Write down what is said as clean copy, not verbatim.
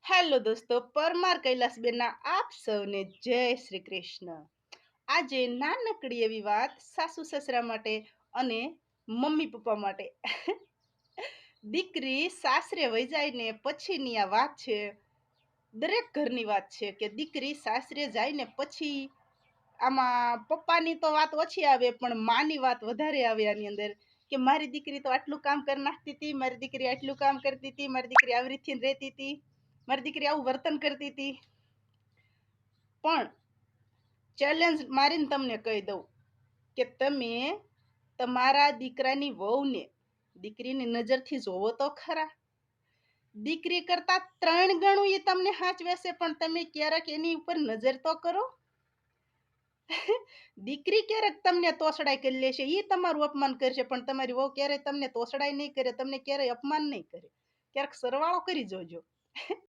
Hello દોસ્તો, પરમાર કૈલાસબેનના આપ સૌને જય શ્રી કૃષ્ણ. આજે નાનકડી એવી વાત સાસુ સસરા માટે અને મમ્મી પપ્પા માટે. દીકરી સાસરે વહી જાય ને પછીની આ વાત છે. દરેક ઘરની વાત છે કે દીકરી સાસરે જાય ને પછી આમાં પપ્પાની તો વાત ઓછી આવે પણ માની વાત વધારે આવે આની અંદર. કે મારી દીકરી તો આટલું કામ કરી નાખતી હતી, મારી દીકરી આટલું કામ કરતી હતી, મારી દીકરી આવી રીતથી રહેતી હતી, મારી દીકરી આવું વર્તન કરતી હતી. પણ ચેલેન્જ મારીને તમને કહી દઉં કે તમે તમારા દીકરાની વહુને દીકરીની નજરથી જોવો તો ખરા. દીકરી કરતા 3 ગણું એ તમને હાચવે છે, પણ તમે ક્યારેક એની ઉપર નજર તો કરો. દીકરી ક્યારેક તમને તોસડાઈ કરી લેશે, એ તમારું અપમાન કરશે, પણ તમારી વહુ ક્યારેય તમને તોસડાઈ નહીં કરે, તમને ક્યારેય અપમાન નહીં કરે. ક્યારેક સરવાળો કરી જોજો.